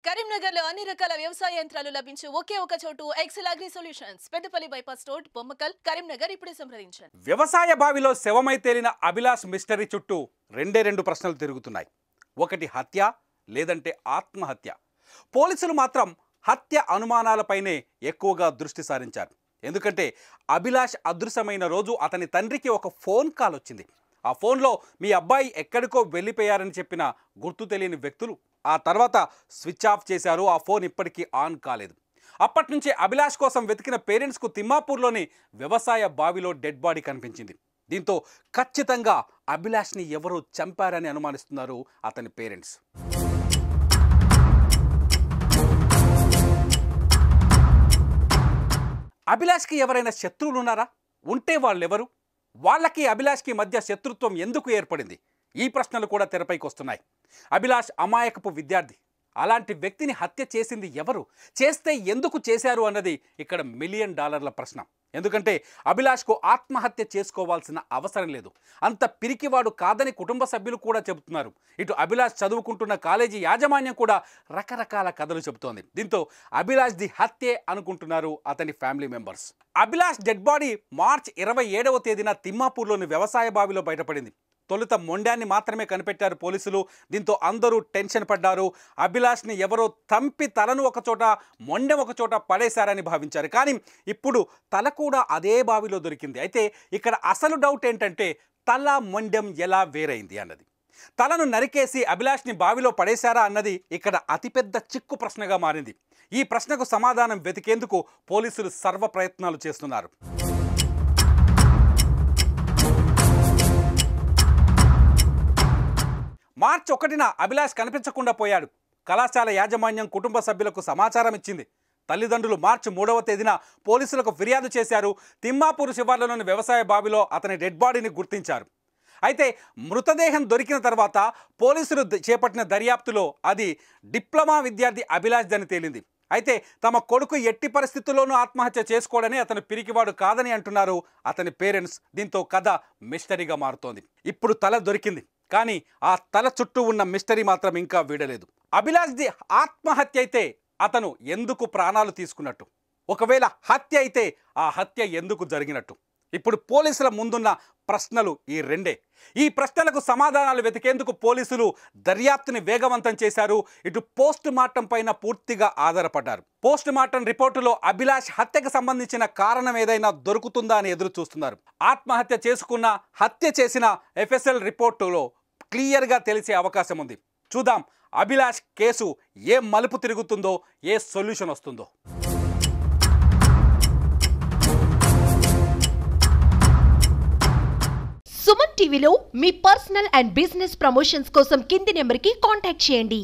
కరీంనగర్లో అన్ని రకాల వ్యవసాయ యంత్రాలు లభించే ఒకే ఒక చోటు ఎక్సెల్ అగ్రి సొల్యూషన్స్ పెద్దపల్లి బైపాస్ రోడ్ బొమ్మకల్ కరీంనగర్ ఇప్పుడే సంప్రదించండి. వ్యవసాయ బావిలో శవమై తేలిన అభిలాష్ మిస్టరీ చుట్టూ రెండు ప్రశ్నలు తిరుగుతున్నాయి. ఒకటి హత్య లేదంటే ఆత్మహత్య. పోలీసులు మాత్రం హత్య అనుమానాలపైనే ఎక్కువగా దృష్టి సారించారు. ఎందుకంటే అభిలాష్ అదృశ్యమైన రోజు అతని తండ్రికి ఒక ఫోన్ కాల్ వచ్చింది. ఆ ఫోన్లో మీ అబ్బాయి ఎక్కడికో వెళ్ళిపోయారని చెప్పిన గుర్తు తెలియని వ్యక్తులు ఆ తర్వాత స్విచ్ ఆఫ్ చేశారు. ఆ ఫోన్ ఇప్పటికీ ఆన్ కాలేదు. అప్పటి నుంచే అభిలాష్ కోసం వెతికిన పేరెంట్స్కు తిమ్మాపూర్లోని వ్యవసాయ బావిలో డెడ్ బాడీ కనిపించింది. దీంతో ఖచ్చితంగా అభిలాష్ని ఎవరో చంపారని అనుమానిస్తున్నారు అతని పేరెంట్స్. అభిలాష్కి ఎవరైనా శత్రువులు ఉన్నారా? ఉంటే వాళ్ళెవరు? వాళ్ళకి అభిలాష్కి మధ్య శత్రుత్వం ఎందుకు ఏర్పడింది? ఈ ప్రశ్నలు కూడా తెరపైకి వస్తున్నాయి. అభిలాష్ అమాయకపు విద్యార్థి. అలాంటి వ్యక్తిని హత్య చేసింది ఎవరు? చేస్తే ఎందుకు చేశారు అన్నది ఇక్కడ $1 మిలియన్ ప్రశ్న. ఎందుకంటే అభిలాష్కు ఆత్మహత్య చేసుకోవాల్సిన అవసరం లేదు. అంత పిరికివాడు కాదని కుటుంబ సభ్యులు కూడా చెబుతున్నారు. ఇటు అభిలాష్ చదువుకుంటున్న కాలేజీ యాజమాన్యం కూడా రకరకాల కథలు చెబుతోంది. దీంతో అభిలాష్ది హత్యే అనుకుంటున్నారు అతని family members. Abhilash dead body మార్చి 27వ తేదీన తిమ్మాపూర్లోని వ్యవసాయ బావిలో బయటపడింది. తొలుత మొండాన్ని మాత్రమే కనిపెట్టారు పోలీసులు. దీంతో అందరూ టెన్షన్ పడ్డారు. అభిలాష్ని ఎవరో తంపి తలను ఒకచోట మొండెం ఒకచోట పడేశారని భావించారు. కానీ ఇప్పుడు తల కూడా అదే బావిలో దొరికింది. అయితే ఇక్కడ అసలు డౌట్ ఏంటంటే తల మొండెం ఎలా వేరైంది అన్నది. తలను నరికేసి అభిలాష్ని బావిలో పడేశారా అన్నది ఇక్కడ అతిపెద్ద చిక్కు ప్రశ్నగా మారింది. ఈ ప్రశ్నకు సమాధానం వెతికేందుకు పోలీసులు సర్వ ప్రయత్నాలు చేస్తున్నారు. మార్చి 1న అభిలాష్ కనిపించకుండా పోయాడు. కళాశాల యాజమాన్యం కుటుంబ సభ్యులకు సమాచారం ఇచ్చింది. తల్లిదండ్రులు మార్చి 3వ తేదీన పోలీసులకు ఫిర్యాదు చేశారు. తిమ్మాపూర్ శివార్లలోని వ్యవసాయ బావిలో అతని డెడ్ బాడీని గుర్తించారు. అయితే మృతదేహం దొరికిన తర్వాత పోలీసులు చేపట్టిన దర్యాప్తులో అది డిప్లొమా విద్యార్థి అభిలాష్ అని తేలింది. అయితే తమ కొడుకు ఎట్టి పరిస్థితుల్లోనూ ఆత్మహత్య చేసుకోవడని, అతను పిరికివాడు కాదని అంటున్నారు అతని పేరెంట్స్. దీంతో కథ మిస్టరీగా మారుతోంది. ఇప్పుడు తల దొరికింది, కానీ ఆ తల చుట్టూ ఉన్న మిస్టరీ మాత్రం ఇంకా వీడలేదు. అభిలాష్ది ఆత్మహత్య అయితే అతను ఎందుకు ప్రాణాలు తీసుకున్నట్టు? ఒకవేళ హత్య అయితే ఆ హత్య ఎందుకు జరిగినట్టు? ఇప్పుడు పోలీసుల ముందున్న ప్రశ్నలు ఈ రెండే. ఈ ప్రశ్నలకు సమాధానాలు వెతికేందుకు పోలీసులు దర్యాప్తుని వేగవంతం చేశారు. ఇటు పోస్ట్ మార్టం పైన పూర్తిగా ఆధారపడ్డారు. పోస్ట్ మార్టం రిపోర్టులో అభిలాష్ హత్యకు సంబంధించిన కారణం ఏదైనా దొరుకుతుందా అని ఎదురు చూస్తున్నారు. ఆత్మహత్య చేసుకున్న, హత్య చేసిన FSL రిపోర్టులో క్లియర్గా తెలిసే అవకాశం ఉంది. చూద్దాం అభిలాష్ కేసు ఏ మలుపు తిరుగుతుందో, ఏ సొల్యూషన్ వస్తుందో. సుమన్ టీవీలో మీ పర్సనల్ అండ్ బిజినెస్ ప్రమోషన్స్ కోసం కింది నెంబర్కి కాంటాక్ట్ చేయండి.